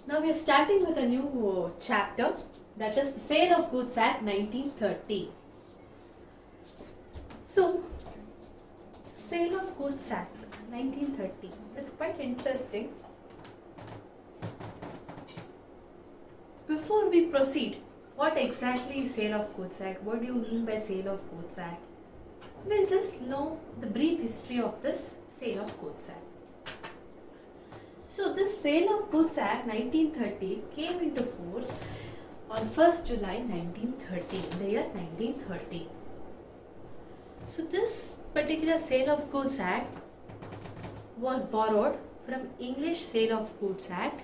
Now we are starting with a new chapter, that is Sale of Goods Act 1930. So, Sale of Goods Act 1930 is quite interesting. Before we proceed, what exactly is Sale of Goods Act? What do you mean by Sale of Goods Act? We'll just know the brief history of this Sale of Goods Act. So this Sale of Goods Act 1930 came into force on 1st July 1930, in the year 1930. So this particular Sale of Goods Act was borrowed from English Sale of Goods Act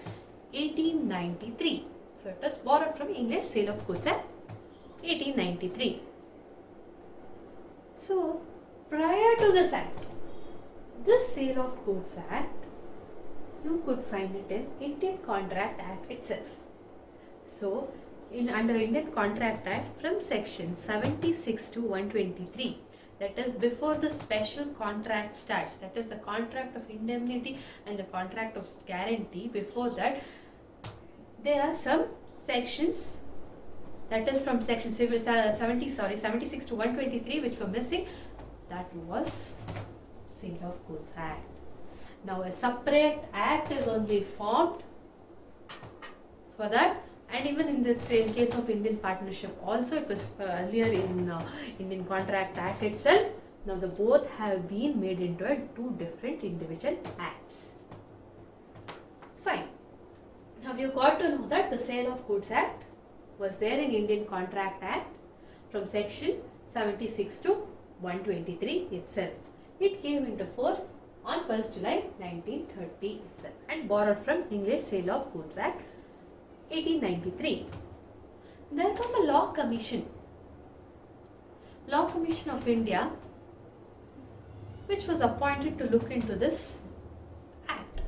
1893. So it was borrowed from English Sale of Goods Act 1893. So prior to this act, this Sale of Goods Act, you could find it in Indian Contract Act itself. So, under Indian Contract Act from section 76 to 123, that is before the special contract starts, that is the contract of indemnity and the contract of guarantee. Before that, there are some sections, that is from section 76 to 123, which were missing. That was Sale of Goods Act. Now a separate act is only formed for that, and even in the case of Indian Partnership also, it was earlier in Indian Contract Act itself. Now the both have been made into two different individual acts. Fine. Now you got to know that the Sale of Goods Act was there in Indian Contract Act from section 76 to 123 itself. It came into force on 1st July 1930 itself and borrowed from English Sale of Goods Act 1893. There was a Law Commission of India, which was appointed to look into this act,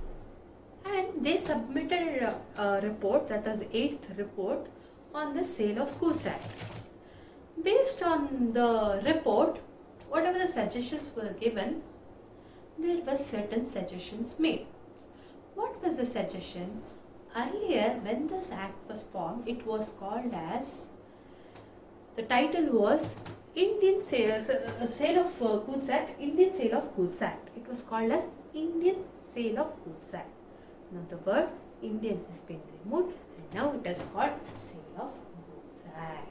and they submitted a report, that is 8th report on the Sale of Goods Act. Based on the report, whatever the suggestions were given, there were certain suggestions made. What was the suggestion? Earlier, when this act was formed, it was called as, the title was Indian Sale of Goods Act, Indian Sale of Goods Act. It was called as Indian Sale of Goods Act. Now the word Indian has been removed and now it is called Sale of Goods Act.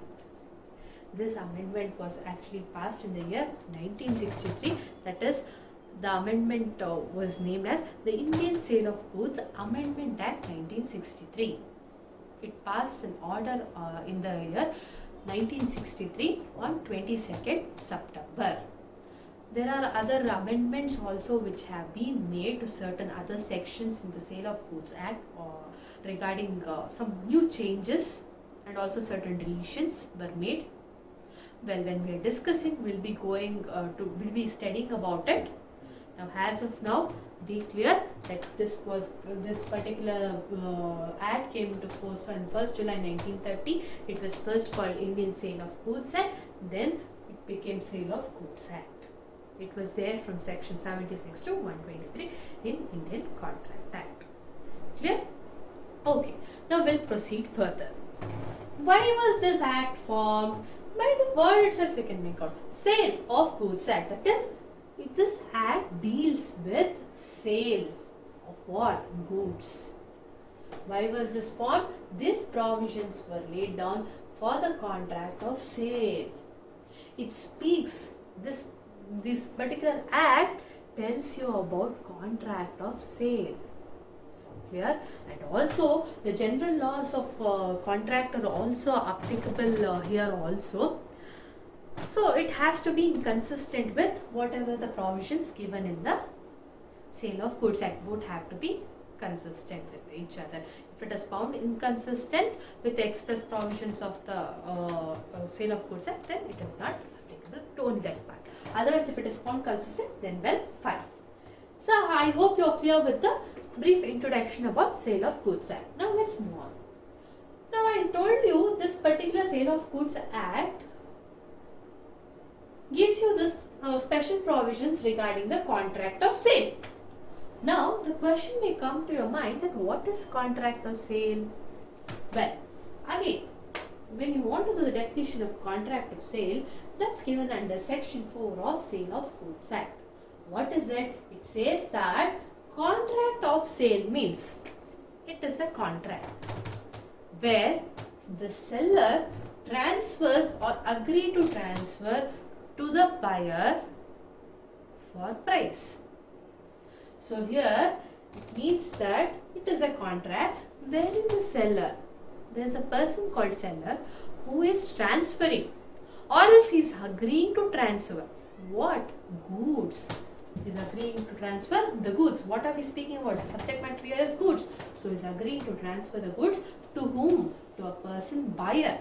This amendment was actually passed in the year 1963, that is, the amendment was named as the Indian Sale of Goods Amendment Act 1963. It passed an order in the year 1963 on 22nd September. There are other amendments also which have been made to certain other sections in the Sale of Goods Act regarding some new changes, and also certain deletions were made. Well, when we are discussing, we'll be studying about it. Now, as of now, be clear that this particular act came into force on 1st July 1930. It was first called Indian Sale of Goods Act, then it became Sale of Goods Act. It was there from section 76 to 123 in Indian Contract Act. Clear? Okay. Now we'll proceed further. Why was this act formed? By the word itself we can make out Sale of Goods Act. That is, this act deals with sale of what? Goods. Why was this formed? These provisions were laid down for the contract of sale. It speaks, this particular act tells you about contract of sale. Clear? And also the general laws of contract are also applicable here also. So it has to be consistent with whatever the provisions given in the Sale of Goods Act. Both have to be consistent with each other. If it is found inconsistent with the express provisions of the Sale of Goods Act, then it is not applicable to only that part. Otherwise, if it is found consistent, then well, fine. So I hope you are clear with the brief introduction about Sale of Goods Act. Now let's move on. Now I told you this particular Sale of Goods Act gives you this special provisions regarding the contract of sale. Now the question may come to your mind that what is contract of sale? Well, again, when you want to do the definition of contract of sale, that's given under section 4 of Sale of Goods Act. What is it? It says that contract of sale means it is a contract where the seller transfers or agree to transfer to the buyer for price. So here it means that it is a contract wherein the seller, there is a person called seller who is transferring or else he is agreeing to transfer what? Goods. He is agreeing to transfer the goods. What are we speaking about? The subject matter here is goods. So he is agreeing to transfer the goods to whom? To a person buyer.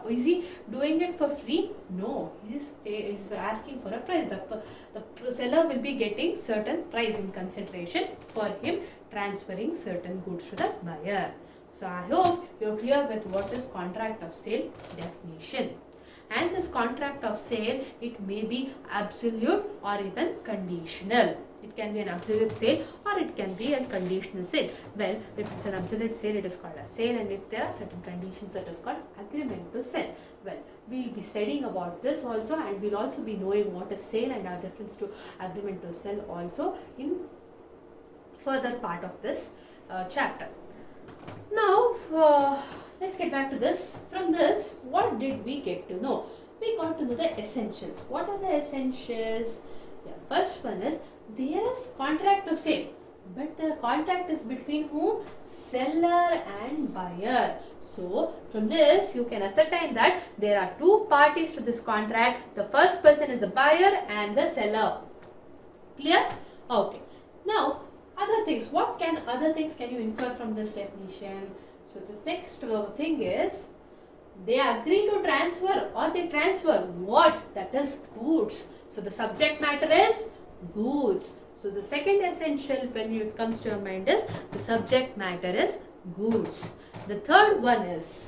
Is he doing it for free? No, he is asking for a price. The seller will be getting certain price in consideration for him transferring certain goods to the buyer. So I hope you are clear with what is contract of sale definition. And this contract of sale, it may be absolute or even conditional. It can be an absolute sale or it can be a conditional sale. Well, if it's an absolute sale, it is called a sale, and if there are certain conditions, that is called agreement to sell. Well, we'll be studying about this also, and we'll also be knowing what is sale and our difference to agreement to sell also in further part of this chapter. Now, let's get back to this. From this, what did we get to know? We got to know the essentials. What are the essentials? Yeah, first one is there is contract of sale, but the contract is between whom? Seller and buyer. So from this you can ascertain that there are two parties to this contract. The first person is the buyer and the seller. Clear? Okay. Now other things. What other things can you infer from this definition? So this next thing is they agree to transfer or they transfer what? That is goods. So the subject matter is goods. So the second essential when it comes to your mind is the subject matter is goods. The third point is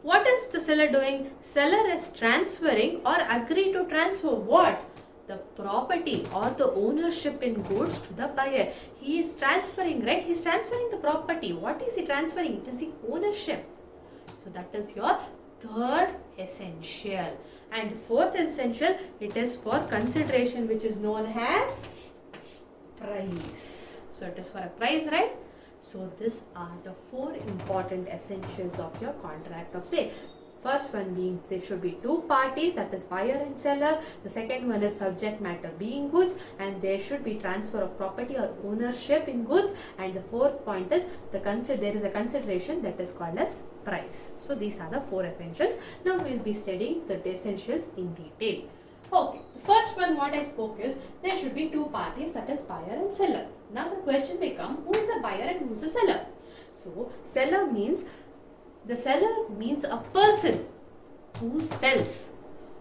what is the seller doing? Seller is transferring or agree to transfer what? The property or the ownership in goods to the buyer. He is transferring, right? He is transferring the property. What is he transferring? It is the ownership. So that is your third essential. And the fourth essential, it is for consideration, which is known as price. So it is for a price, right? So these are the four important essentials of your contract of sale. First one being there should be two parties, that is buyer and seller. The second one is subject matter being goods, and there should be transfer of property or ownership in goods. And the fourth point is there is a consideration that is called as price. So these are the four essentials. Now we will be studying the essentials in detail. Okay, the first one what I spoke is there should be two parties, that is buyer and seller. Now the question may come, who is a buyer and who is a seller? So seller means a person who sells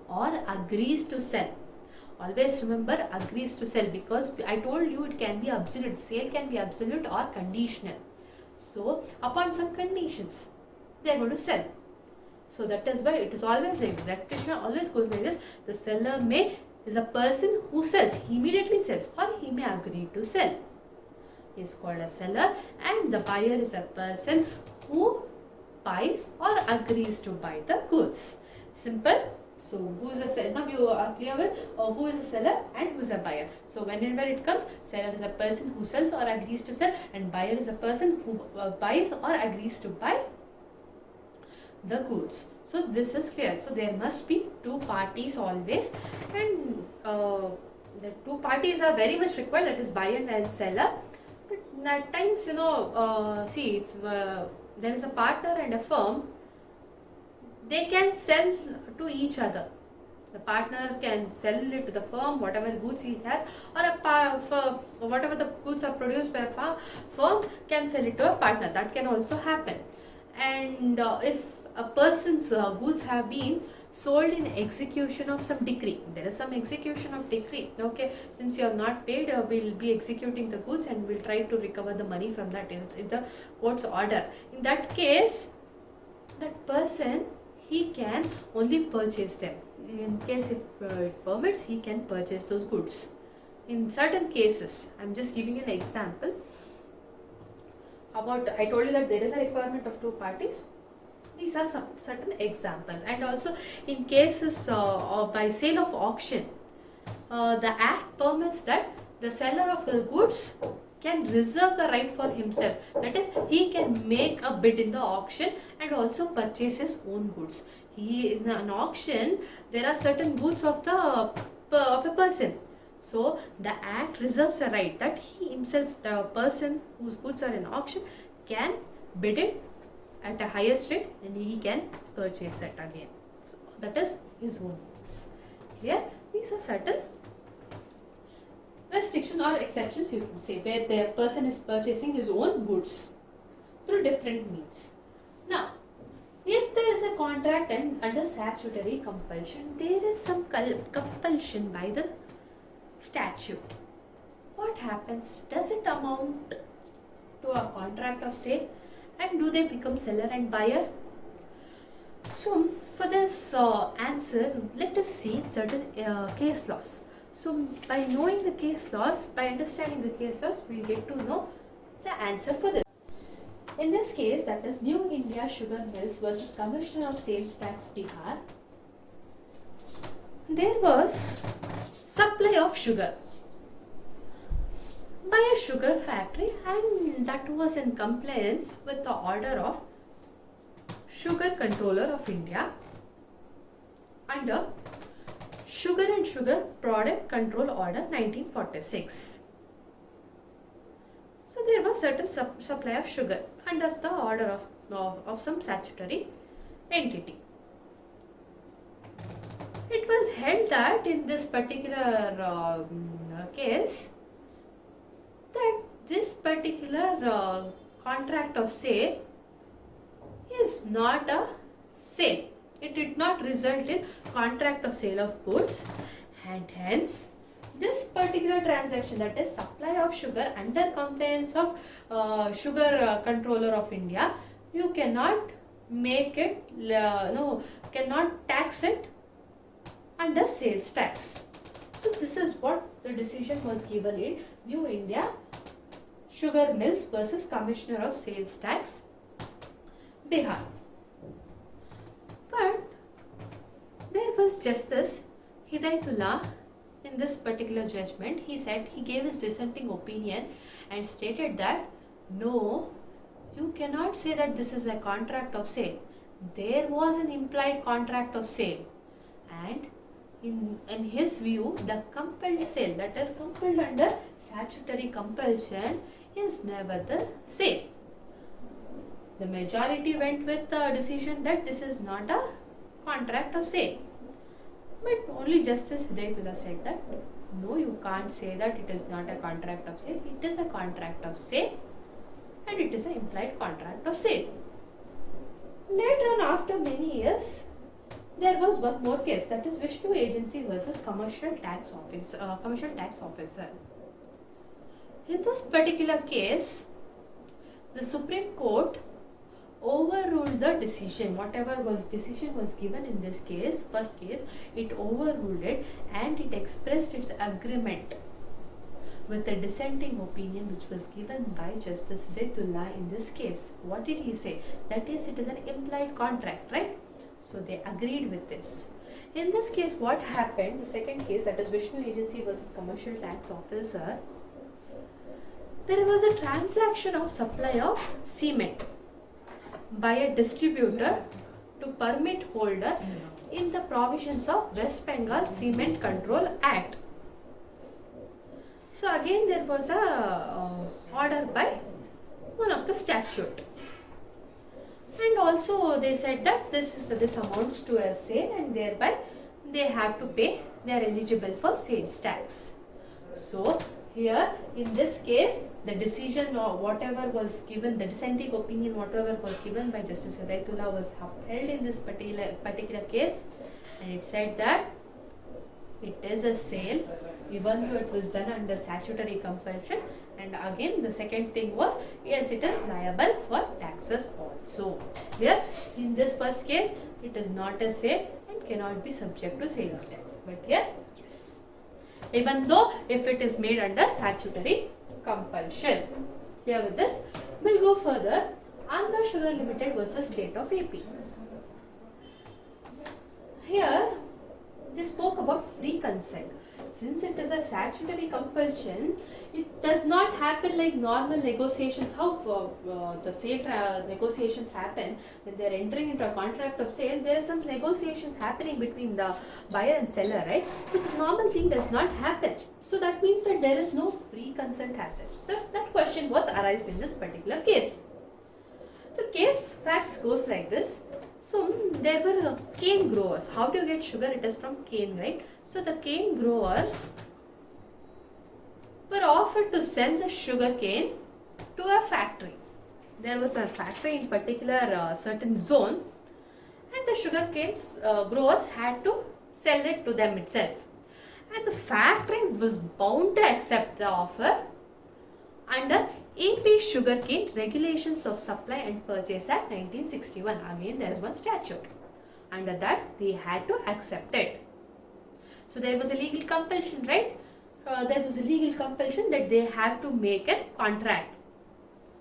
or agrees to sell. Always remember agrees to sell, because I told you it can be absolute. Sale can be absolute or conditional. So upon some conditions they are going to sell. So that is why it is always like this. That question always goes like this. The seller is a person who sells. He immediately sells or he may agree to sell. He is called a seller, and the buyer is a person who buys or agrees to buy the goods. Simple. So who is a seller? Now you are clear with who is a seller and who is a buyer. So whenever it comes, seller is a person who sells or agrees to sell, and buyer is a person who buys or agrees to buy the goods. So this is clear. So there must be two parties always, and the two parties are very much required, that is buyer and seller. But at times, see, if there is a partner and a firm, they can sell to each other. The partner can sell it to the firm, whatever goods he has, or whatever the goods are produced by a firm can sell it to a partner. That can also happen. And if a person's goods have been sold in execution of some decree, there is some execution of decree. Okay, since you have not paid, we'll be executing the goods and we'll try to recover the money from that in the court's order. In that case, that person, he can only purchase them. In case if it permits, he can purchase those goods. in certain cases, I'm just giving you an example about, I told you that there is a requirement of two parties. These are some certain examples. And also in cases by sale of auction, the act permits that the seller of the goods can reserve the right for himself. That is, he can make a bid in the auction and also purchase his own goods. In an auction, there are certain goods of a person. So the act reserves a right that he himself, the person whose goods are in auction, can bid it at a highest rate and he can purchase it again. So that is his own goods. Clear? These are certain restrictions or exceptions, you can say, where the person is purchasing his own goods through different means. Now, if there is a contract and under statutory compulsion, there is some compulsion by the statute. What happens? Does it amount to a contract of sale, and do they become seller and buyer? So, for this answer, let us see certain case laws. So, by knowing the case laws, by understanding the case laws, we will get to know the answer for this. In this case, that is New India Sugar Mills versus Commissioner of Sales Tax Bihar, there was supply of sugar by a sugar factory, and that was in compliance with the order of Sugar Controller of India under Sugar and Sugar Product Control Order 1946. So there was certain supply of sugar under the order of some statutory entity. It was held that in this particular case, that this particular contract of sale is not a sale. It did not result in contract of sale of goods, and hence this particular transaction, that is supply of sugar under compliance of Sugar Controller of India, you cannot make it, cannot tax it under sales tax. So this is what the decision was given in New India Sugar Mills versus Commissioner of Sales Tax Bihar. But there was Justice Hidayatullah in this particular judgment. He said, he gave his dissenting opinion and stated that no, you cannot say that this is a contract of sale. There was an implied contract of sale, and in his view, the compelled sale, that is compelled under statutory compulsion, is never the sale. The majority went with the decision that this is not a contract of sale. But only Justice Hidayatullah said that no, you can't say that it is not a contract of sale. It is a contract of sale, and it is an implied contract of sale. Later on, after many years, there was one more case, that is Vishnu Agency versus Commercial Tax Officer. In this particular case, the Supreme Court overruled the decision. Whatever decision was given in this case, first case, it overruled it, and it expressed its agreement with the dissenting opinion which was given by Justice Hidayatullah in this case. What did he say? That is, it is an implied contract, right? So they agreed with this. In this case, what happened? The second case, that is Vishnu Agency versus Commercial Tax Officer, there was a transaction of supply of cement by a distributor to permit holder in the provisions of West Bengal Cement Control Act. So again there was a order by one of the statute, and also they said that this amounts to a sale, and thereby they have to pay, they are eligible for sales tax. So here in this case, the decision or whatever was given, the dissenting opinion whatever was given by Justice Hidayatullah was upheld in this particular case, and it said that it is a sale even though it was done under statutory compulsion. And again the second thing was, yes, it is liable for taxes also. Here in this first case, it is not a sale and cannot be subject to sales tax, but here yes. even though if it is made under statutory compulsion. Clear with this? We'll go further. Andhra Sugar Limited versus State of AP. Here, they spoke about free consent. Since it is a statutory compulsion, it does not happen like normal negotiations. How the sale negotiations happen when they are entering into a contract of sale. There is some negotiations happening between the buyer and seller, right? So the normal thing does not happen. So that means that there is no free consent as such. That question was arised in this particular case. The case facts goes like this. So there were cane growers. How do you get sugar? It is from cane, right? So the cane growers were offered to sell the sugar cane to a factory. There was a factory in particular certain zone, and the sugar canes growers had to sell it to them itself. And the factory was bound to accept the offer under AP Sugarcane Regulations of Supply and Purchase Act 1961. Again, there is one statute. Under that, they had to accept it. So there was a legal compulsion, right? There was a legal compulsion that they have to make a contract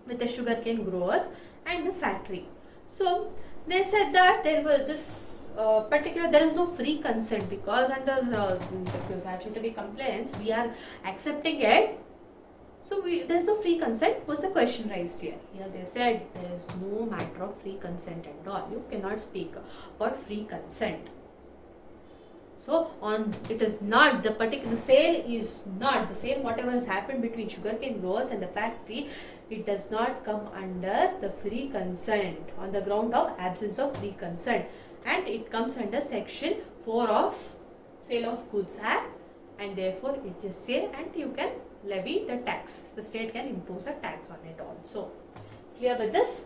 with the sugarcane growers and the factory. So they said that there was this there is no free consent, because under the statutory complaints we are accepting it. So there is no free consent was the question raised here. Here they said there is no matter of free consent at all. You cannot speak about free consent. So it is not the particular sale is not the sale. Whatever has happened between sugarcane growers and the factory, it does not come under the free consent on the ground of absence of free consent, and it comes under section 4 of Sale of Goods Act, and therefore it is sale and you can levy the tax. The state can impose a tax on it also. Clear with this?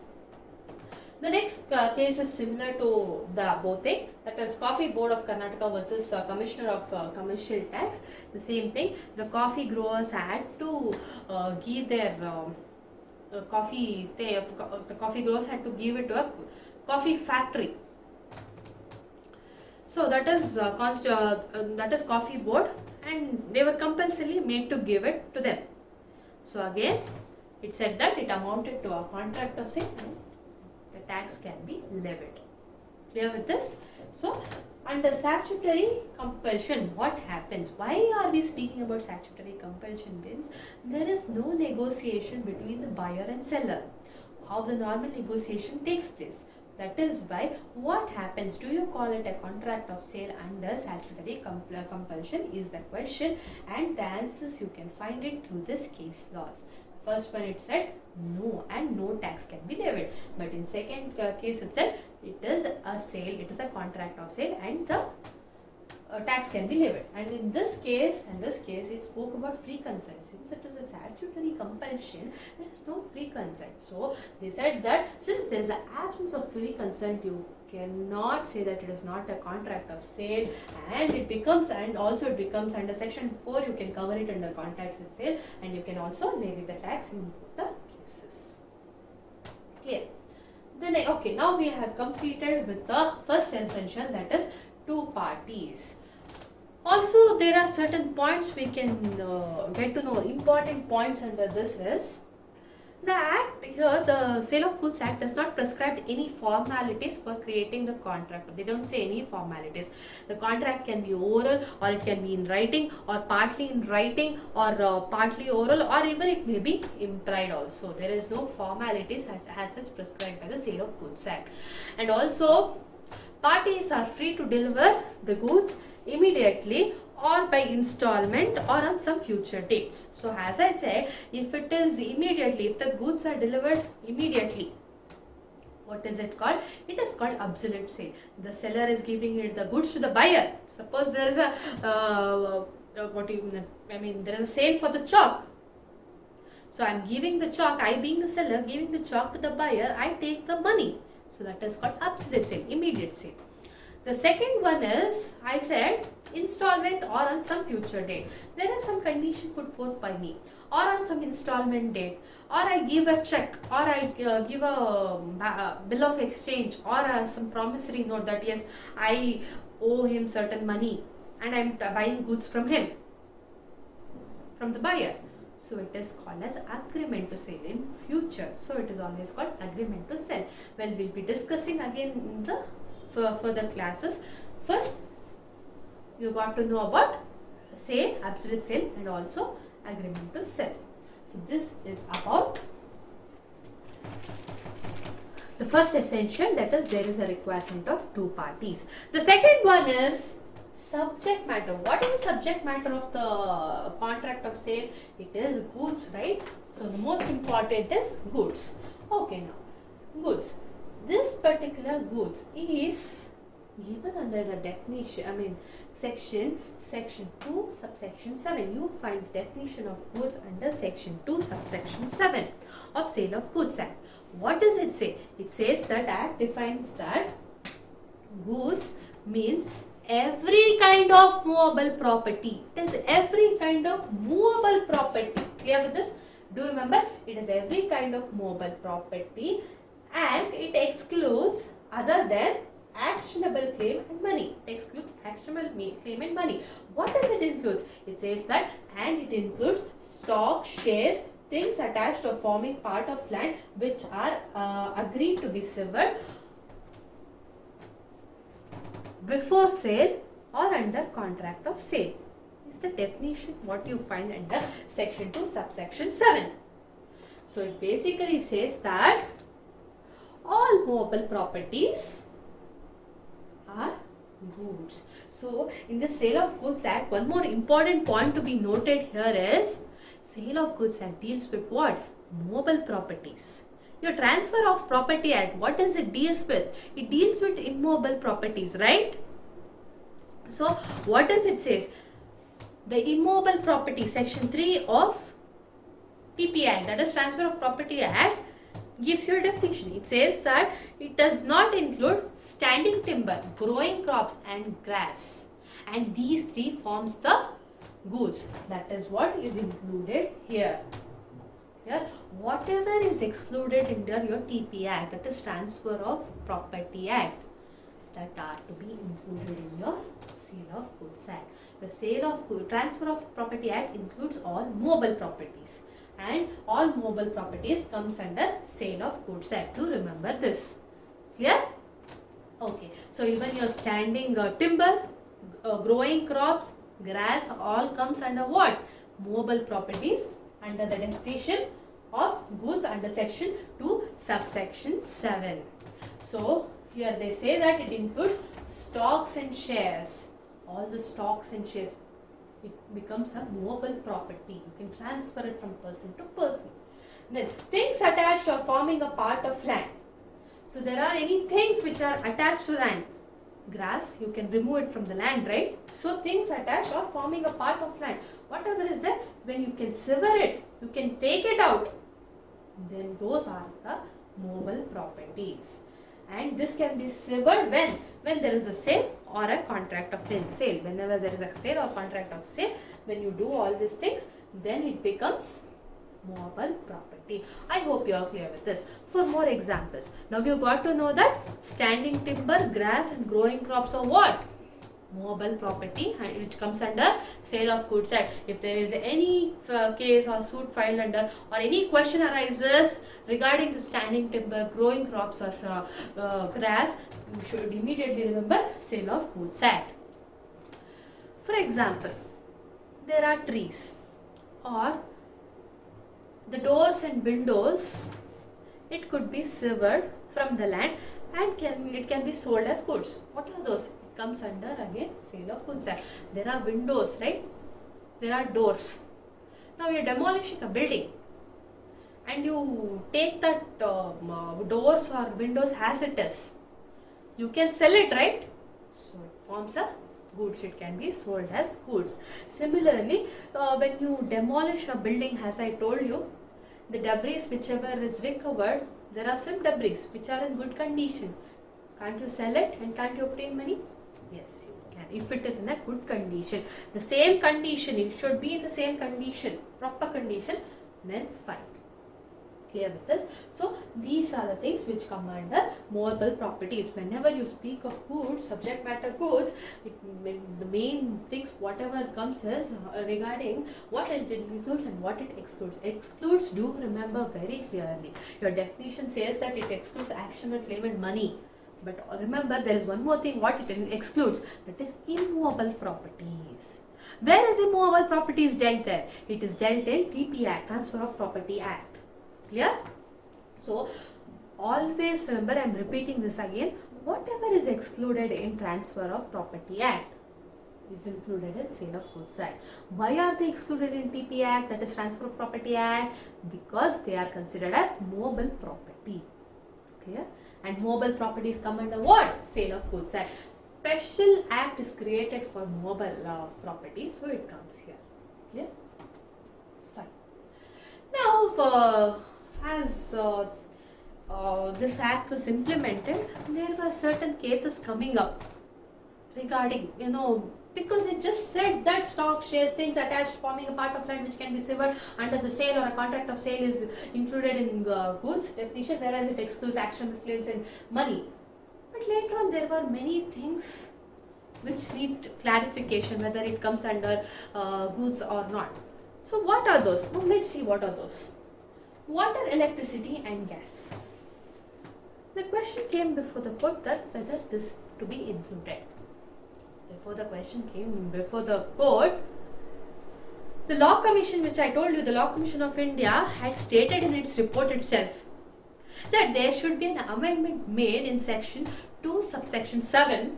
The next case is similar to the both thing, that is Coffee Board of Karnataka versus Commissioner of Commercial Tax. The same thing, the coffee growers had to give their coffee, the coffee growers had to give it to a coffee factory. So that is Coffee Board, and they were compulsorily made to give it to them. So again, it said that it amounted to a contract of sale and the tax can be levied. Clear with this? So under statutory compulsion, what happens? Why are we speaking about statutory compulsion? Means there is no negotiation between the buyer and seller. How the normal negotiation takes place. That is why what happens? Do you call it a contract of sale under statutory compulsion is the question, and the answers you can find it through this case laws. First one it said no, and no tax can be levied. But in second case it said it is a sale, it is a contract of sale, and the tax can be levied. And in this case, it spoke about free consent. Since it is a statutory compulsion, there is no free consent. So they said that since there is an absence of free consent, you cannot say that it is not a contract of sale, and it becomes under section 4. You can cover it under contracts with sale, and you can also levy the tax in both the cases. Clear? Then okay, now we have completed with the first essential, that is two parties. Also, there are certain points we can get to know. Important points under this is the act here, the Sale of Goods Act does not prescribe any formalities for creating the contract. They don't say any formalities. The contract can be oral, or it can be in writing, or partly in writing, or partly oral, or even it may be implied also. There is no formalities as such prescribed by the Sale of Goods Act. And also, parties are free to deliver the goods immediately or by installment or on some future dates. So as I said, if it is immediately, if the goods are delivered immediately, what is it called? It is called absolute sale. The seller is giving it the goods to the buyer. Suppose there is a there is a sale for the chalk. So I am giving the chalk, I being the seller, giving the chalk to the buyer, I take the money. So that is called absolute sale, immediate sale. The second one is, I said, installment or on some future date. There is some condition put forth by me, or on some installment date, or I give a check, or I give a bill of exchange, or some promissory note that yes, I owe him certain money and I am buying goods from him. from the buyer. So it is called as agreement to sell in future. So it is always called agreement to sell. Well, we'll be discussing again in the further classes. First, you got to know about sale, absolute sale, and also agreement to sell. So this is about the first essential, that is there is a requirement of two parties. The second one is subject matter. What is the subject matter of the contract of sale? It is goods, right? So the most important is goods. Okay, now goods. This particular goods is given under the definition, section 2 subsection 7. You find definition of goods under section 2 subsection 7 of Sale of Goods Act. What does it say? It says that Act defines that goods means every kind of movable property. It is every kind of movable property. Clear with this? Do remember, it is every kind of movable property and it excludes other than actionable claim and money. It excludes actionable claim and money. What does it include? It says that, and it includes stock, shares, things attached or forming part of land which are agreed to be severed before sale or under contract of sale. Is the definition what you find under section 2 subsection 7. So it basically says that all movable properties are goods. So in the Sale of Goods Act, one more important point to be noted here is Sale of Goods Act deals with what? Movable properties. Your Transfer of Property Act, what does it deals with? It deals with immobile properties, right? So what does it say? The immobile property, section 3 of TP Act, that is Transfer of Property Act, gives you a definition. It says that it does not include standing timber, growing crops and grass. And these three forms the goods. That is what is included here. Here, whatever is excluded under your TP Act, that is Transfer of Property Act, that are to be included in your Sale of Goods Act. The Transfer of Property Act includes all mobile properties, and all mobile properties comes under Sale of Goods Act. Do remember this. Clear? Okay. So even your standing timber, growing crops, grass, all comes under what? Mobile properties under the definition of goods under section 2 subsection 7. So here they say that it includes stocks and shares. All the stocks and shares, it becomes a movable property. You can transfer it from person to person. Then things attached or forming a part of land. So there are any things which are attached to land. Grass, you can remove it from the land, right? So things attached or forming a part of land. Whatever is there, when you can sever it, you can take it out, then those are the movable properties. And this can be severed when there is a sale or a contract of sale. Whenever there is a sale or contract of sale, when you do all these things, then it becomes movable property. I hope you are clear with this. For more examples, now you got to know that standing timber, grass and growing crops are what? Movable property, which comes under Sale of Goods Act. If there is any case or suit filed under, or any question arises regarding the standing timber, growing crops or grass, you should immediately remember Sale of Goods Act. For example, there are trees, or the doors and windows, it could be severed from the land and it can be sold as goods. What are those? It comes under again Sale of Goods Act. There are windows, right? There are doors. Now you are demolishing a building and you take that doors or windows as it is. You can sell it, right? So it forms a goods. It can be sold as goods. Similarly, when you demolish a building, as I told you, the debris whichever is recovered, there are some debris which are in good condition. Can't you sell it and can't you obtain money? Yes, you can. If it is in a good condition, the same condition, it should be in the same condition, proper condition, then fine. Clear with this? So these are the things which come under movable properties. Whenever you speak of goods, subject matter goods, the main things whatever comes is regarding what it includes and what it excludes. Excludes, do remember very clearly. Your definition says that it excludes action and claim and money. But remember, there is one more thing what it excludes, that is immovable properties. Where is immovable properties dealt there? It is dealt in TP Act, Transfer of Property Act. Clear? So always remember, I am repeating this again, whatever is excluded in Transfer of Property Act is included in Sale of Goods Act. Why are they excluded in TP Act, that is Transfer of Property Act? Because they are considered as movable property. Clear? And movable properties come under what? Sale of Goods Act. Special act is created for movable properties, so it comes here. Clear? Fine. Now, as this act was implemented, there were certain cases coming up regarding, because it just said that stock, shares, things attached forming a part of land which can be severed under the sale or a contract of sale is included in goods definition, whereas it excludes action, claims and money. But later on there were many things which need clarification whether it comes under goods or not. So what are those? Now let's see what are those. Water, electricity and gas. The question came before the court that whether this to be included. Before the question came before the court, the Law Commission, which I told you, the Law Commission of India had stated in its report itself that there should be an amendment made in section 2 subsection 7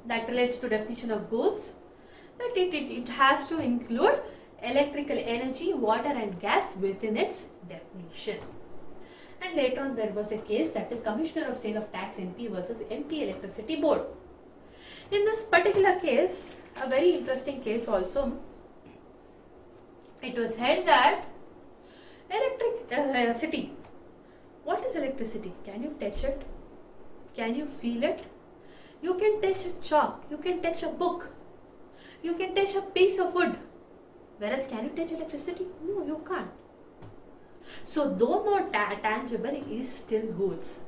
that relates to definition of goods, that it has to include electrical energy, water and gas within its definition. And later on there was a case, that is Commissioner of Sale of Tax MP versus MP Electricity Board. In this particular case, a very interesting case also, it was held that electricity. What is electricity? Can you touch it? Can you feel it? You can touch a chalk, you can touch a book, you can touch a piece of wood. Whereas can you touch electricity? No, you can't. So though not tangible, it is still goods.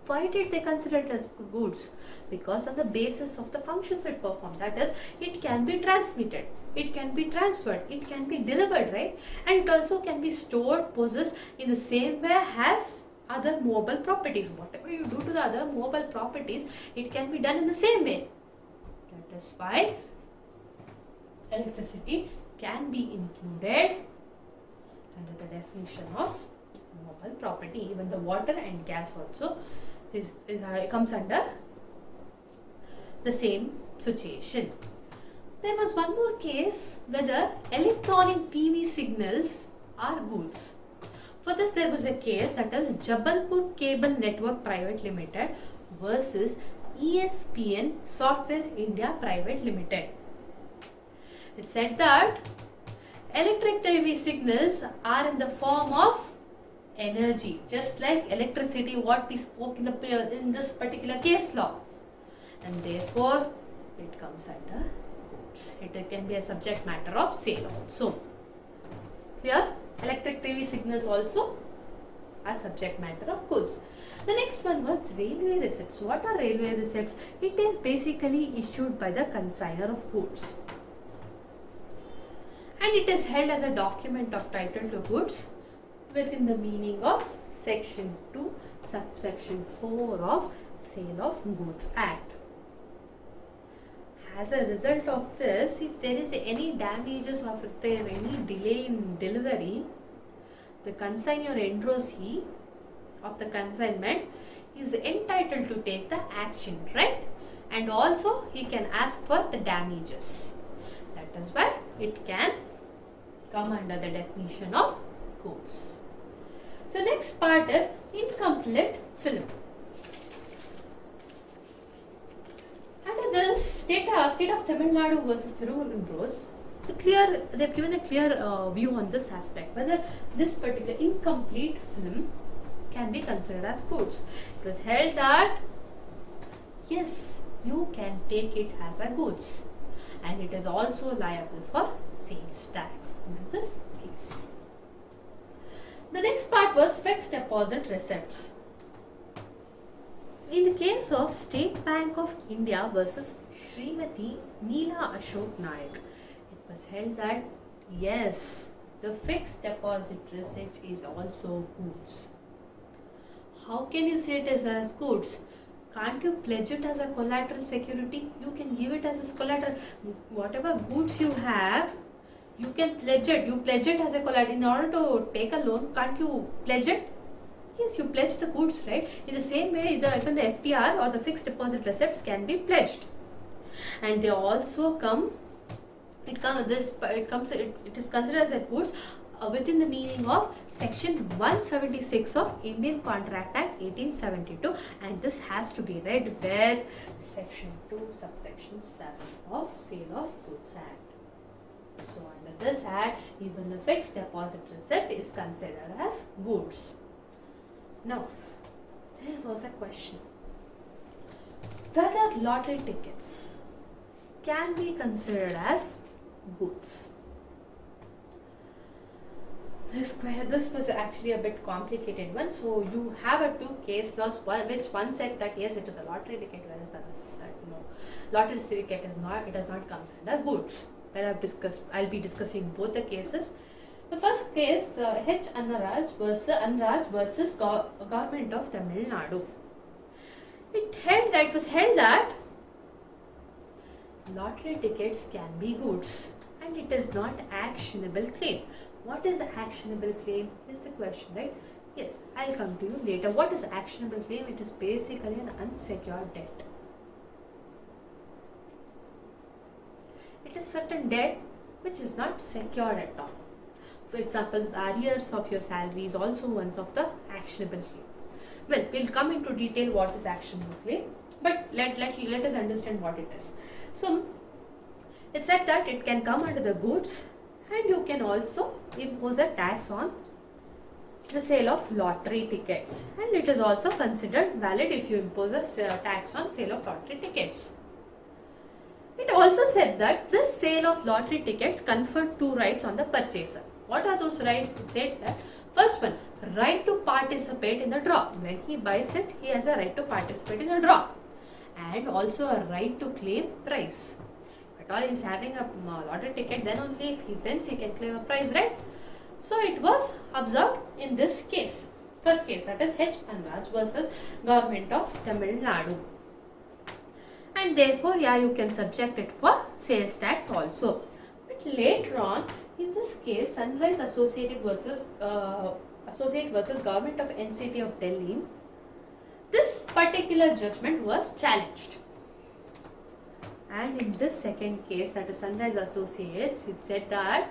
Why did they consider it as goods? Because on the basis of the functions it performs. That is, it can be transmitted, it can be transferred, it can be delivered, right? And it also can be stored, possessed in the same way as other movable properties. Whatever you do to the other movable properties, it can be done in the same way. That is why electricity can be included under the definition of movable property. Even the water and gas also comes under the same situation. There was one more case whether electronic TV signals are goods. For this there was a case, that is Jabalpur Cable Network Private Limited versus ESPN Software India Private Limited. It said that electric TV signals are in the form of energy, just like electricity, what we spoke in this particular case law, and therefore it comes under goods. It can be a subject matter of sale also. Clear? Electric TV signals also are subject matter of goods. The next one was railway receipts. What are railway receipts? It is basically issued by the consignor of goods, and it is held as a document of title to goods within the meaning of section 2 subsection 4 of Sale of Goods Act. As a result of this, if there is any damages or if there is any delay in delivery, the consignor engrossee of the consignment is entitled to take the action, right? And also he can ask for the damages. That is why it can come under the definition of goods. The next part is incomplete film. Under the state of Tamil Nadu versus Tirunelveli, they have given a clear view on this aspect, whether this particular incomplete film can be considered as goods. It was held that yes, you can take it as a goods, and it is also liable for sales tax in this case. The next part was fixed deposit receipts. In the case of State Bank of India versus Srimati Neela Ashok Naik, it was held that yes, the fixed deposit receipt is also goods. How can you say it is as goods? Can't you pledge it as a collateral security? You can give it as a collateral. Whatever goods you have, you can pledge it. You pledge it as a collateral. In order to take a loan, can't you pledge it? Yes, you pledge the goods, right? In the same way, even the FDR or the fixed deposit receipts can be pledged, and they also come. It is considered as a goods within the meaning of Section 176 of Indian Contract Act 1872, and this has to be read where Section 2, subsection 7 of Sale of Goods Act. So under this act, even the fixed deposit receipt is considered as goods. Now, there was a question whether lottery tickets can be considered as goods. This was actually a bit complicated one. So you have a two case laws, which one said that yes, it is a lottery ticket, whereas the other said that no, lottery ticket is not. It does not come under goods. Well, I'll be discussing both the cases. The first case, H. Anraj versus Government of Tamil Nadu. It was held that lottery tickets can be goods, and it is not actionable claim. What is actionable claim is the question, right? Yes, I'll come to you later. What is actionable claim? It is basically an unsecured debt. It is certain debt which is not secured at all. For example, the arrears of your salary is also one of the actionable claim. Well, we'll come into detail what is actionable claim, but let us understand what it is. So, it said that it can come under the goods, and you can also impose a tax on the sale of lottery tickets, and it is also considered valid if you impose a tax on sale of lottery tickets. It also said that this sale of lottery tickets conferred two rights on the purchaser. What are those rights? It said that first one, right to participate in the draw. When he buys it, he has a right to participate in the draw, and also a right to claim prize. If at all he is having a lottery ticket, then only if he wins he can claim a prize, right? So it was observed in this case. First case, that is H. Anraj versus Government of Tamil Nadu. And therefore, yeah, you can subject it for sales tax also. But later on, in this case, Sunrise Associate versus Government of NCT of Delhi, this particular judgment was challenged. And in this second case, that is Sunrise Associates, it said that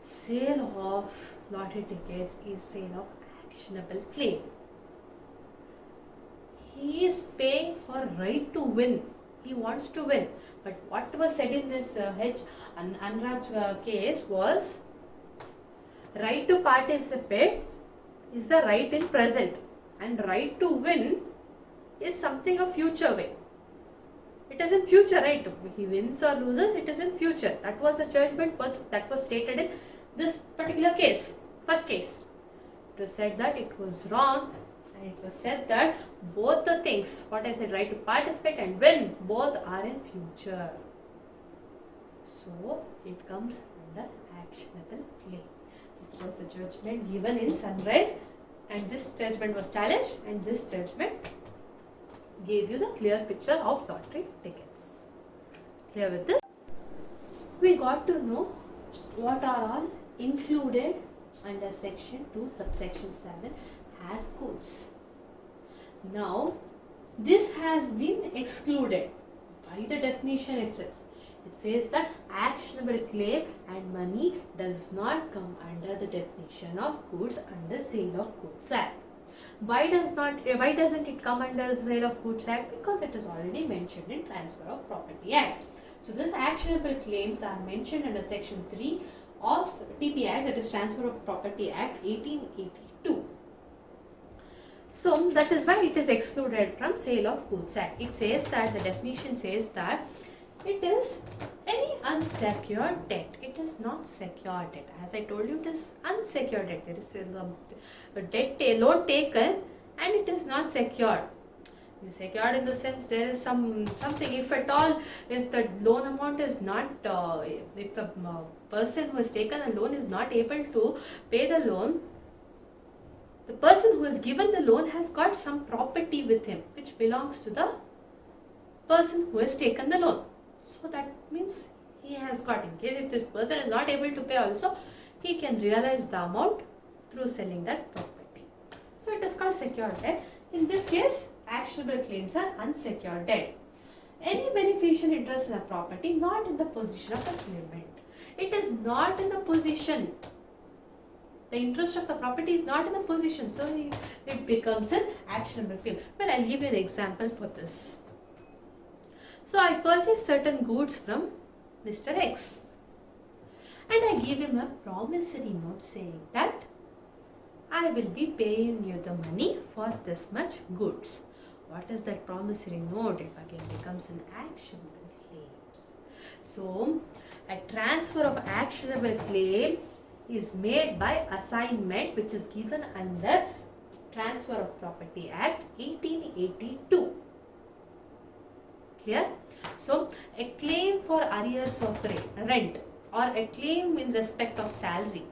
sale of lottery tickets is sale of actionable claim. He is paying for right to win. He wants to win. But what was said in this H. Anraj case was right to participate is the right in present, and right to win is something of future way. It is in future, right? He wins or loses, it is in future. That was a judgment that was stated in this particular case, first case. It was said that it was wrong, and it was said that both the things, what I said, right to participate and win, both are in future. So it comes under actionable claim. This was the judgment given in Sunrise, and this judgment was challenged, and this judgment gave you the clear picture of lottery tickets. Clear with this? We got to know what are all included under section 2 subsection 7 as goods. Now this has been excluded by the definition itself. It says that actionable claim and money does not come under the definition of goods under Sale of Goods Act. Why doesn't it come under the Sale of Goods Act? Because it is already mentioned in Transfer of Property Act. So this actionable claims are mentioned under section 3 of TP Act, that is Transfer of Property Act 1882. So that is why it is excluded from Sale of Goods Act. It says that the definition says that It is any unsecured debt. It is not secured debt. As I told you, it is unsecured debt. There is a debt, loan taken, and it is not secured. It is secured in the sense there is something. If at all, if the loan amount is not, if the person who has taken a loan is not able to pay the loan, the person who has given the loan has got some property with him which belongs to the person who has taken the loan. So that means he has got, in case if this person is not able to pay also, he can realize the amount through selling that property. So it is called secured debt. In this case, actionable claims are unsecured debt. Any beneficial interest in a property not in the possession of the claimant. It is not in the possession. The interest of the property is not in the possession, so it becomes an actionable claim. Well, I'll give you an example for this. So I purchased certain goods from Mr. X, and I give him a promissory note saying that I will be paying you the money for this much goods. What is that promissory note? It again becomes an actionable claims. So a transfer of actionable claim is made by assignment, which is given under Transfer of Property Act 1882. Clear? So a claim for arrears of rent, or a claim in respect of salary,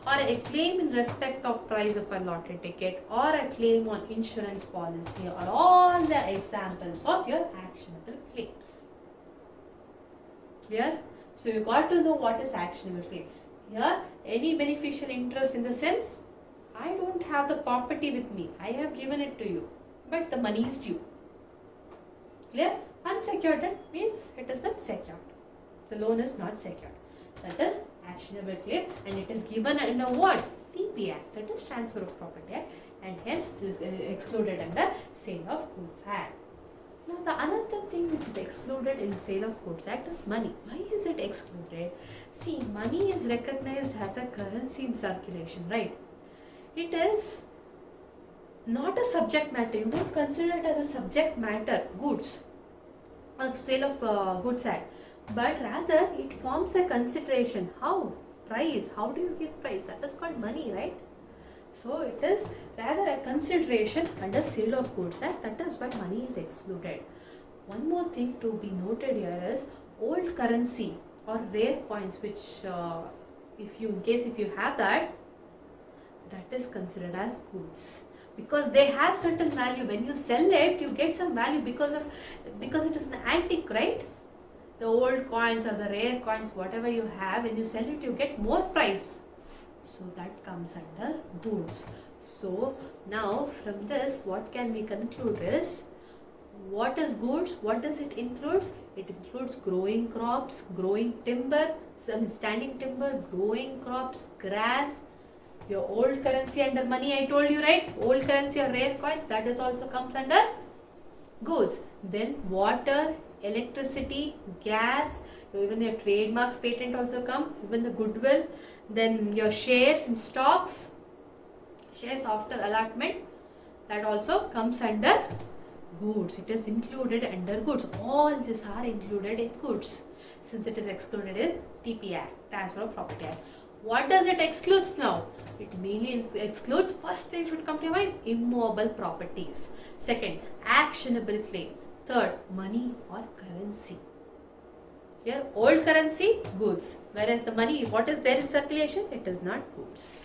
or a claim in respect of price of a lottery ticket, or a claim on insurance policy, are all the examples of your actionable claims. Clear? So you got to know what is actionable claim. Here, any beneficial interest in the sense, I don't have the property with me, I have given it to you, but the money is due. Clear? Unsecured debt means it is not secured. The loan is not secured. That is actionable claim, and it is given under what? TP Act, that is Transfer of Property Act, and hence excluded under Sale of Goods Act. Now the another thing which is excluded in Sale of Goods Act is money. Why is it excluded? See, money is recognized as a currency in circulation, right? It is not a subject matter. You don't consider it as a subject matter, goods, of Sale of Goods Act, but rather it forms a consideration. How? Price. How do you give price? That is called money, right? So it is rather a consideration under Sale of Goods Act. That is why money is excluded. One more thing to be noted here is old currency or rare coins, which if you have that is considered as goods, because they have certain value. When you sell it, you get some value because it is an antique, right? The old coins or the rare coins, whatever you have, when you sell it, you get more price. So that comes under goods. So now from this, what can we conclude is, what is goods? What does it include? It includes growing crops, growing timber, some standing timber, growing crops, grass, your old currency under money, I told you, right? Old currency or rare coins, that is also comes under goods. Then water, electricity, gas, even your trademarks, patent also come, even the goodwill. Then your shares in stocks, shares after allotment, that also comes under goods. It is included under goods. All these are included in goods, since it is excluded in TP Act, Transfer of Property Act. What does it excludes now? It mainly excludes, first thing should come to your mind, immovable properties. Second, actionable claim. Third, money or currency. Here, old currency, goods. Whereas the money, what is there in circulation? It is not goods.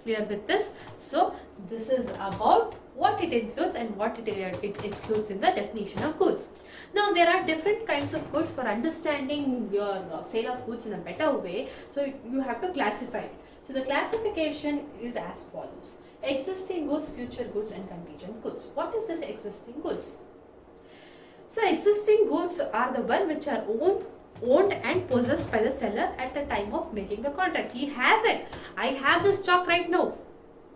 Clear with this? So, this is about what it includes and what it excludes in the definition of goods. Now, there are different kinds of goods. For understanding your sale of goods in a better way, so you have to classify it. So, the classification is as follows: existing goods, future goods, and contingent goods. What is this existing goods? So, existing goods are the one which are owned and possessed by the seller at the time of making the contract. He has it. I have this chalk right now.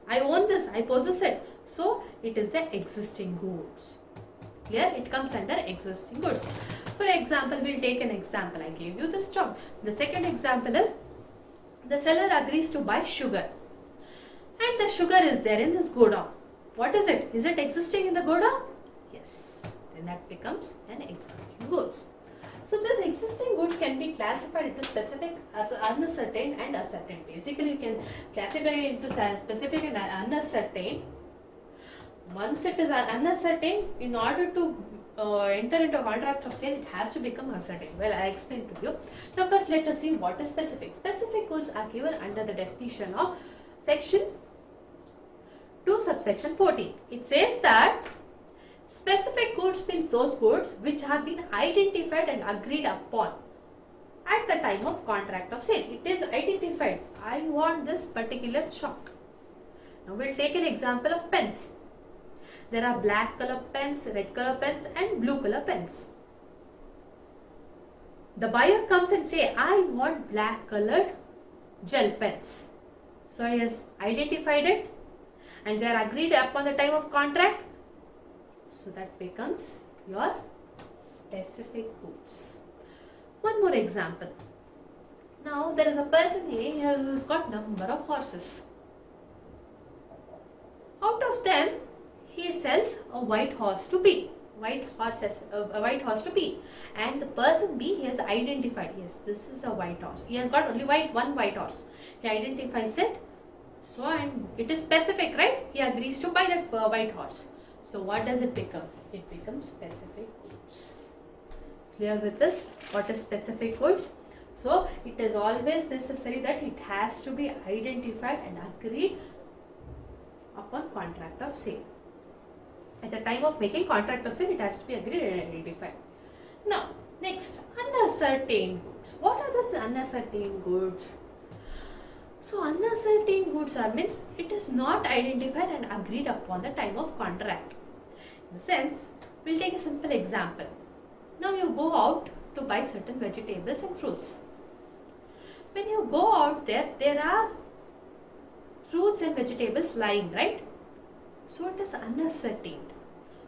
I own this. I possess it. So, it is the existing goods. Here it comes under existing goods. For example, we'll take an example. I gave you this chalk. The second example is, the seller agrees to buy sugar, and the sugar is there in this godown. What is it? Is it existing in the godown? Yes. Then that becomes an existing goods. So this existing goods can be classified into specific, as uncertain and ascertain. Basically, you can classify it into specific and uncertain. Once it is uncertain, in order to enter into a contract of sale, it has to become ascertain. Well, I explained to you. Now first let us see what is specific. Specific goods are given under the definition of section 2 subsection 14. It says that specific goods means those goods which have been identified and agreed upon at the time of contract of sale. It is identified. I want this particular chalk. Now we'll take an example of pens. There are black color pens, red color pens and blue color pens. The buyer comes and say, I want black colored gel pens. So he has identified it and they are agreed upon the time of contract. So that becomes your specific goods. One more example. Now there is a person here who's got number of horses. Out of them, he sells a white horse to B. A white horse to B. And the person B, he has identified, yes, this is a white horse. He has got only one white horse. He identifies it. So, and it is specific, right? He agrees to buy that white horse. So what does it become? It becomes specific goods. Clear with this? What is specific goods? So it is always necessary that it has to be identified and agreed upon contract of sale. At the time of making contract of sale, it has to be agreed and identified. Now, next, uncertain goods. What are those uncertain goods? So, uncertain goods means it is not identified and agreed upon the time of contract. In the sense, we'll take a simple example. Now, you go out to buy certain vegetables and fruits. When you go out there are fruits and vegetables lying, right? So it is uncertain.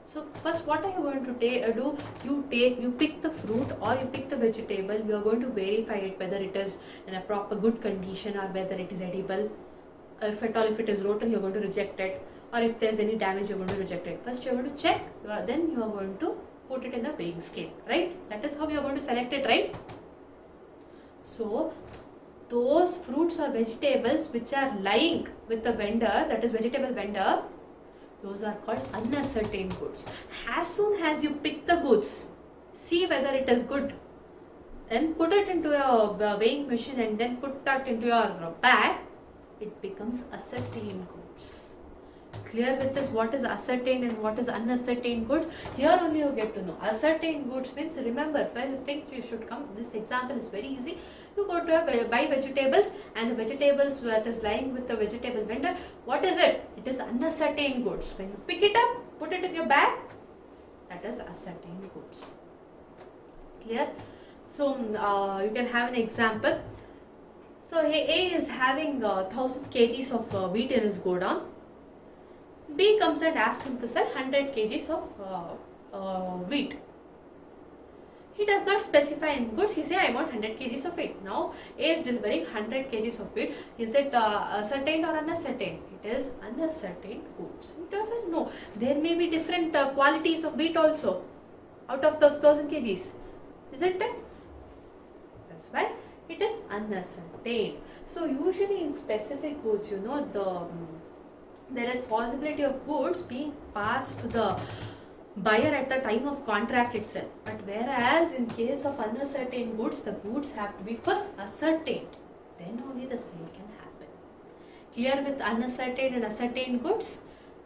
So first, what are you going to do? You pick the fruit or you pick the vegetable. You are going to verify it whether it is in a proper good condition or whether it is edible. If at all, if it is rotten, you are going to reject it. Or if there is any damage, you are going to reject it. First, you are going to check. Then you are going to put it in the weighing scale, right? That is how you are going to select it, right? So those fruits or vegetables which are lying with the vendor, that is vegetable vendor, those are called uncertain goods. As soon as you pick the goods, see whether it is good, then put it into your weighing machine and then put that into your bag, it becomes ascertained goods. Clear with this what is ascertained and what is unascertained goods? Here only you get to know. Ascertained goods means, remember, first thing you should come, this example is very easy. You go to buy vegetables and the vegetables that is lying with the vegetable vendor, what is it? It is unascertained goods. When you pick it up, put it in your bag, that is ascertained goods. Clear? So you can have an example. So A is having 1000 kgs of wheat in his godown. B comes and asks him to sell 100 kgs of wheat. He does not specify in goods. He says, I want 100 kgs of wheat. Now, A is delivering 100 kgs of wheat. Is it ascertained or unascertained? It is unascertained goods. He doesn't know. There may be different qualities of wheat also out of those 1000 kgs. Isn't it? That's why it is unascertained. So, usually in specific goods, there is possibility of goods being passed to the buyer at the time of contract itself. But whereas in case of uncertain goods, the goods have to be first ascertained. Then only the sale can happen. Clear with uncertain and ascertained goods?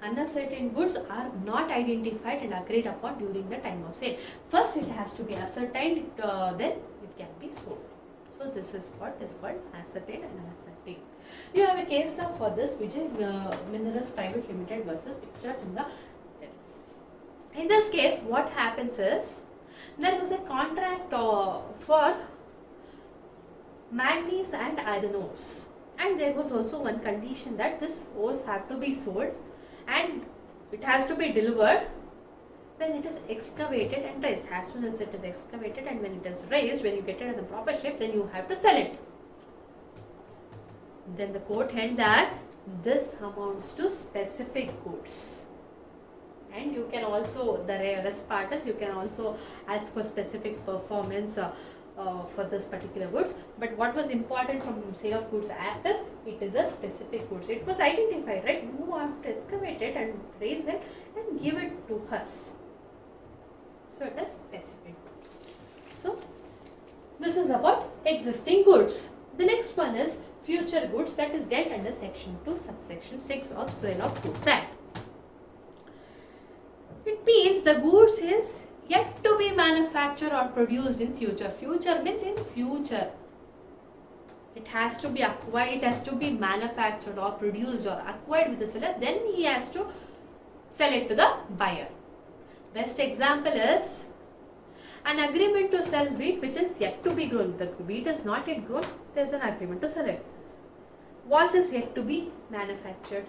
Uncertain goods are not identified and agreed upon during the time of sale. First it has to be ascertained, then it can be sold. So this is what is called ascertain and unascertain. You have a case law for this, Vijay Minerals Private Limited versus Picture Chandra. In this case, what happens is, there was a contract for manganese and iron ores, and there was also one condition that this ores have to be sold and it has to be delivered when it is excavated and raised. As soon as it is excavated and when it is raised, when you get it in the proper shape, then you have to sell it. Then the court held that this amounts to specific goods. And you can also, the rest part is you can also ask for specific performance for this particular goods. But what was important from Sale of Goods Act is it is a specific goods. It was identified, right? You have to excavate it and raise it and give it to us. So it is specific goods. So this is about existing goods. The next one is future goods, that is dealt under section 2 subsection 6 of Sale of Goods Act. It means the goods is yet to be manufactured or produced in future. Future means in future. It has to be acquired, it has to be manufactured or produced or acquired with the seller. Then he has to sell it to the buyer. Best example is an agreement to sell wheat which is yet to be grown. The wheat is not yet grown, there is an agreement to sell it. Walls is yet to be manufactured,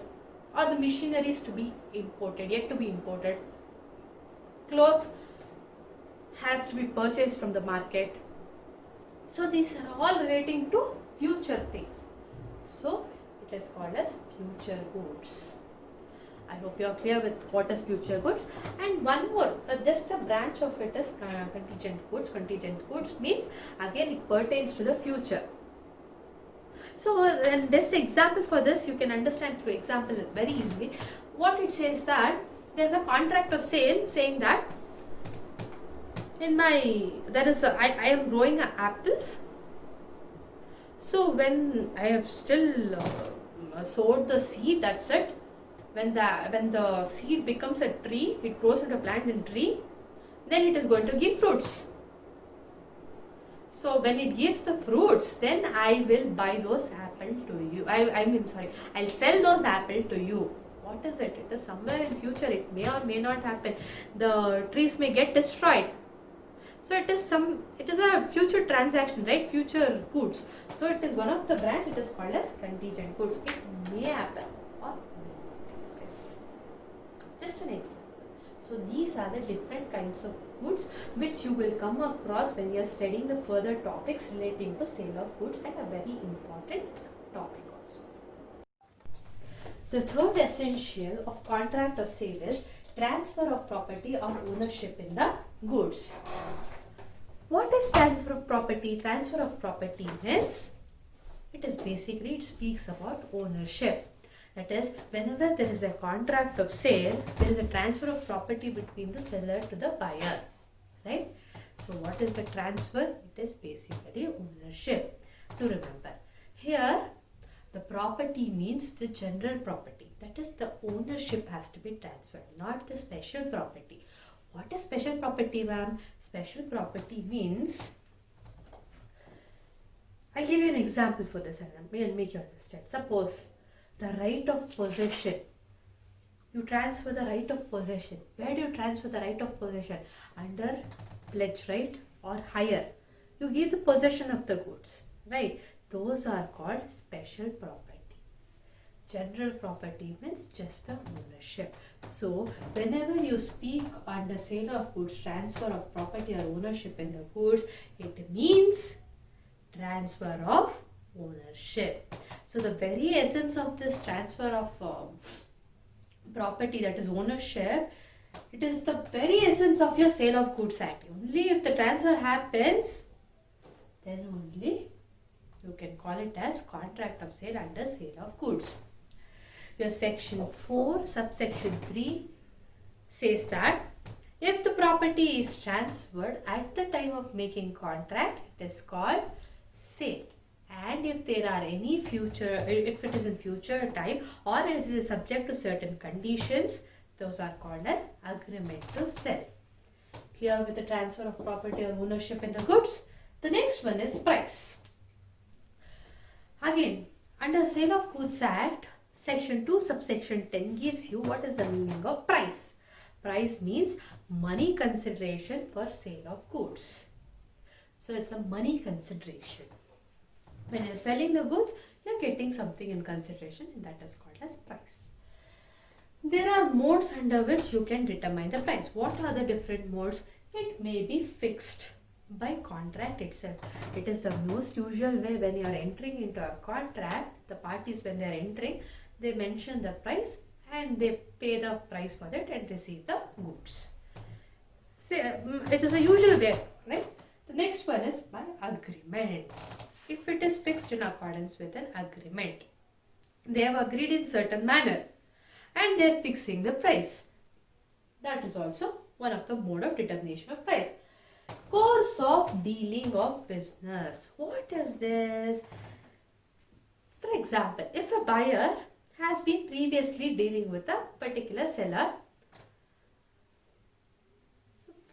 or the machinery is to be imported, yet to be imported. Cloth has to be purchased from the market. So these are all relating to future things. So it is called as future goods. I hope you are clear with what is future goods. And one more, just a branch of it is contingent goods. Contingent goods means again it pertains to the future. So the best example for this, you can understand through example very easily. What it says that there is a contract of sale saying that I am growing apples. So when I have still sowed the seed, that's it. When the seed becomes a tree, it grows into a plant and tree, then it is going to give fruits. So when it gives the fruits, then I will buy those apples to you. I'll sell those apples to you. What is it? It is somewhere in future. It may or may not happen. The trees may get destroyed. So it is a future transaction, right? Future goods. So it is one of the branch. It is called as contingent goods. It may happen or this. Just an example. So these are the different kinds of goods which you will come across when you are studying the further topics relating to sale of goods, and a very important topic also. The third essential of contract of sale is transfer of property or ownership in the goods. What is transfer of property? Transfer of property means it speaks about ownership. That is, whenever there is a contract of sale, there is a transfer of property between the seller to the buyer, right? So what is the transfer? It is basically ownership. To remember, here the property means the general property. That is, the ownership has to be transferred, not the special property. What is special property, ma'am? Special property means, I'll give you an example for this and I'll make you understand. Suppose the right of possession. You transfer the right of possession. Where do you transfer the right of possession? Under pledge, right? Or hire. You give the possession of the goods, right? Those are called special property. General property means just the ownership. So whenever you speak under sale of goods, transfer of property or ownership in the goods, it means transfer of ownership. So the very essence of this transfer of property, that is ownership, it is the very essence of your Sale of Goods Act. Only if the transfer happens, then only you can call it as contract of sale under Sale of Goods. Your section 4 subsection 3 says that if the property is transferred at the time of making contract, it is called sale. And if there are any future, if it is in future time or it is subject to certain conditions, those are called as agreement to sell. Clear with the transfer of property or ownership in the goods? The next one is price. Again, under Sale of Goods Act, section 2 subsection 10 gives you what is the meaning of price. Price means money consideration for sale of goods. So it's a money consideration. When you're selling the goods, you're getting something in consideration, and that is called as price. There are modes under which you can determine the price. What are the different modes? It may be fixed by contract itself. It is the most usual way when you are entering into a contract. The parties, when they are entering, they mention the price and they pay the price for it and receive the goods. So, it is a usual way, right? The next one is by agreement. If it is fixed in accordance with an agreement, they have agreed in certain manner and they are fixing the price. That is also one of the mode of determination of price. Course of dealing of business. What is this? For example, if a buyer has been previously dealing with a particular seller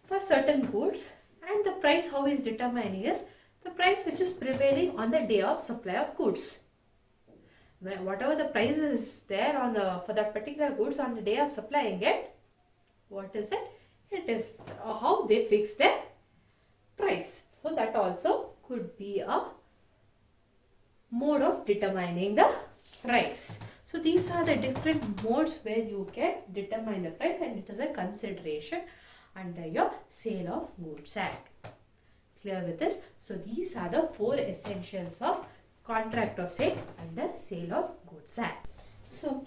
for certain goods, and the price how he is determining is the price which is prevailing on the day of supply of goods. Whatever the price is there on for that particular goods on the day of supplying it, what is it? It is how they fix their price. So that also could be a mode of determining the price. So these are the different modes where you can determine the price, and it is a consideration under your Sale of Goods Act. Clear with this? So these are the 4 essentials of contract of sale under Sale of Goods Act. So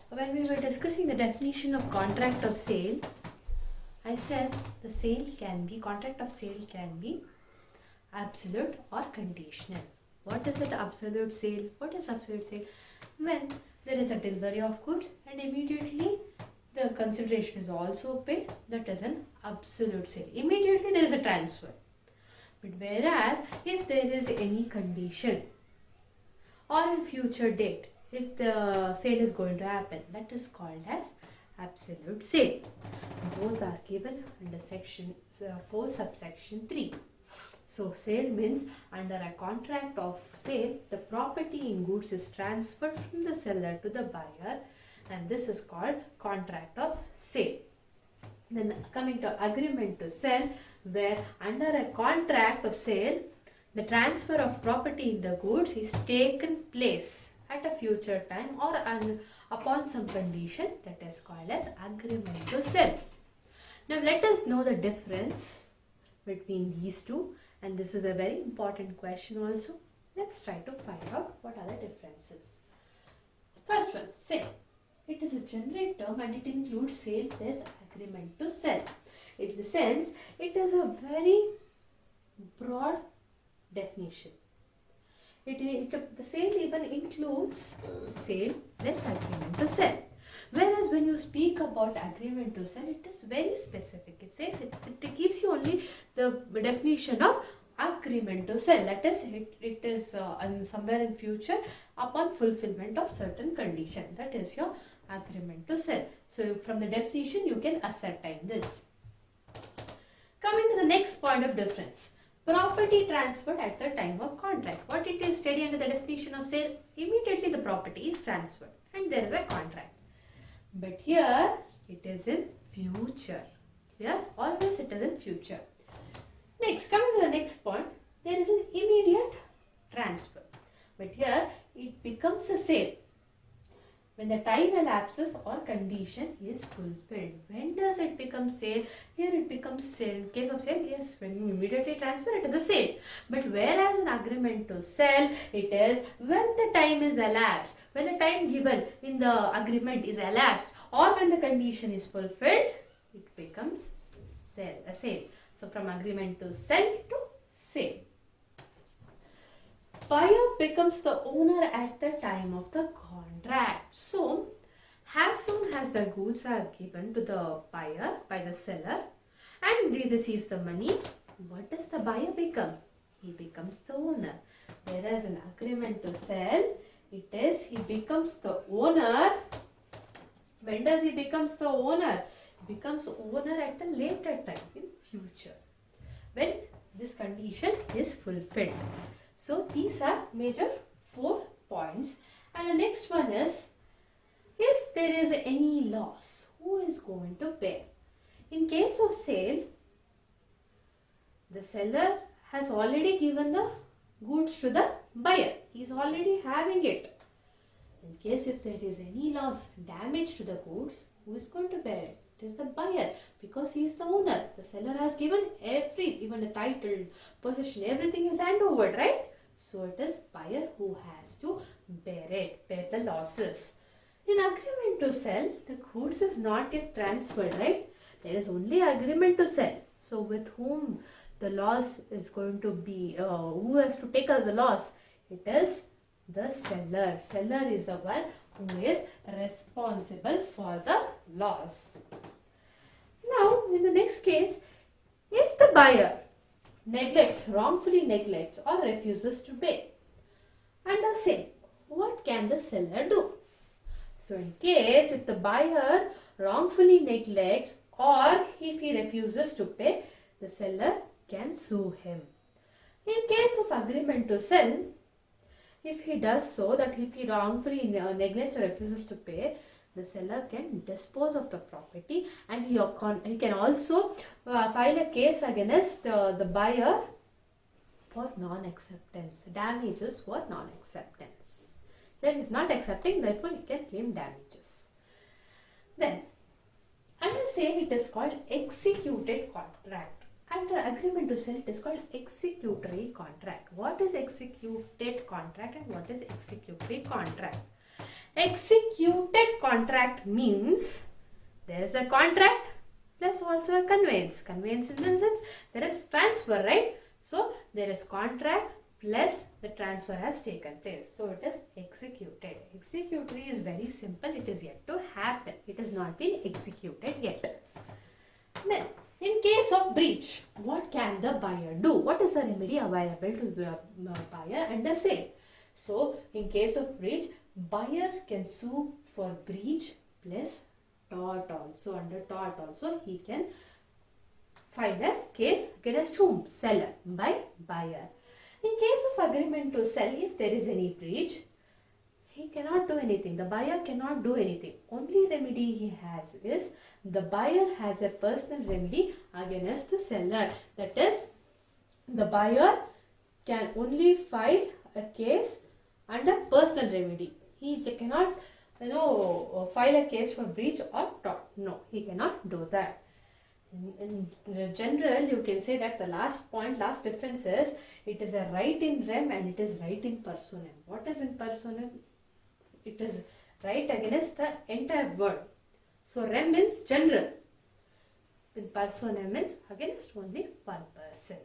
when we were discussing the definition of contract of sale, I said the contract of sale can be absolute or conditional. What is it absolute sale? What is absolute sale? When there is a delivery of goods and immediately the consideration is also paid, that is an absolute sale. Immediately there is a transfer. But whereas if there is any condition or in future date, if the sale is going to happen, that is called as absolute sale. Both are given under section 4 subsection 3. So sale means under a contract of sale, the property in goods is transferred from the seller to the buyer, and this is called contract of sale. Then coming to agreement to sell, where under a contract of sale, the transfer of property in the goods is taken place at a future time or upon some condition, that is called as agreement to sell. Now let us know the difference between these two, and this is a very important question also. Let's try to find out what are the differences. First one, sale. It is a generic term and it includes sale plus agreement to sell. In the sense, it is a very broad definition. The sale even includes sale plus agreement to sell. Whereas when you speak about agreement to sell, it is very specific. It says it gives you only the definition of agreement to sell. That is, it is somewhere in future upon fulfillment of certain conditions. That is your agreement to sell. So from the definition you can ascertain this. Coming to the next point of difference. Property transferred at the time of contract. What it is studied under the definition of sale? Immediately the property is transferred and there is a contract. But here it is in future. Here always it is in future. Next, coming to the next point, there is an immediate transfer. But here it becomes a sale when the time elapses or condition is fulfilled. When does it become sale? Here it becomes sale. In case of sale, yes, when you immediately transfer, it is a sale. But whereas an agreement to sell, it is when the time is elapsed, when the time given in the agreement is elapsed, or when the condition is fulfilled, it becomes a sale. So from agreement to sell to sale. Buyer becomes the owner at the time of the contract. So, as soon as the goods are given to the buyer by the seller and he receives the money, what does the buyer become? He becomes the owner. Whereas in agreement to sell, it is he becomes the owner. When does he becomes the owner? He becomes owner at the later time, in future, when this condition is fulfilled. So these are major 4 points. And the next one is, if there is any loss, who is going to pay? In case of sale, the seller has already given the goods to the buyer. He is already having it. In case if there is any loss, damage to the goods, who is going to bear it? It is the buyer, because he is the owner. The seller has given even the title, possession, everything is handed over, right? So it is buyer who has to bear the losses. In agreement to sell, the goods is not yet transferred, right? There is only agreement to sell. So with whom the loss is going to be, who has to take out the loss? It is the seller. Seller is the one who is responsible for the loss. Now, in the next case, if the buyer wrongfully neglects or refuses to pay, under sale, what can the seller do? So, in case if the buyer wrongfully neglects or if he refuses to pay, the seller can sue him. In case of agreement to sell, if he does so, that if he wrongfully neglects or refuses to pay, the seller can dispose of the property, and he can also file a case against the buyer for non-acceptance, damages for non-acceptance. Then he is not accepting, therefore he can claim damages. Then, under sale, it is called executed contract. Under agreement to sell, it is called executory contract. What is executed contract and what is executory contract? Executed contract means there is a contract plus also a conveyance. Conveyance in the sense there is transfer, right? So there is contract plus the transfer has taken place. So it is executed. Executory is very simple. It is yet to happen. It has not been executed yet. Then, in case of breach, what can the buyer do? What is the remedy available to the buyer under sale? So, in case of breach, buyer can sue for breach plus tort also. Under tort also, he can file a case against whom? Seller, by buyer. In case of agreement to sell, if there is any breach, he cannot do anything. The buyer cannot do anything. Only remedy he has is the buyer has a personal remedy against the seller. That is, the buyer can only file a case under personal remedy. He cannot, file a case for breach or tort. No, he cannot do that. In general, you can say that the last difference is it is a right in rem and it is right in personam. What is in personam? It is right against the entire word. So rem means general. In personam means against only one person.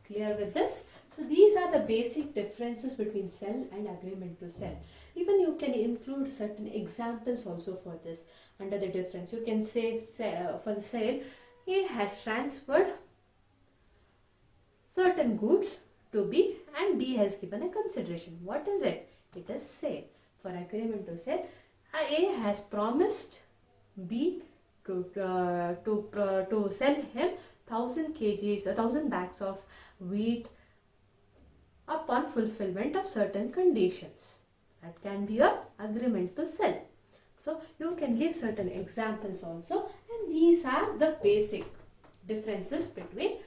Clear with this? So these are the basic differences between sell and agreement to sell. Even you can include certain examples also for this under the difference. You can say for the sale, A has transferred certain goods to B and B has given a consideration. What is it? It is sale. For agreement to sell, A has promised B to sell him 1,000 bags of wheat upon fulfillment of certain conditions. That can be your agreement to sell. So you can give certain examples also, and these are the basic differences between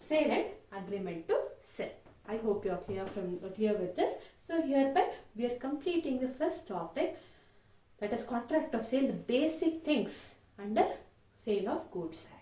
sale and agreement to sell. I hope you are clear with this. So hereby we are completing the first topic, that is contract of sale, the basic things under sale of goods act.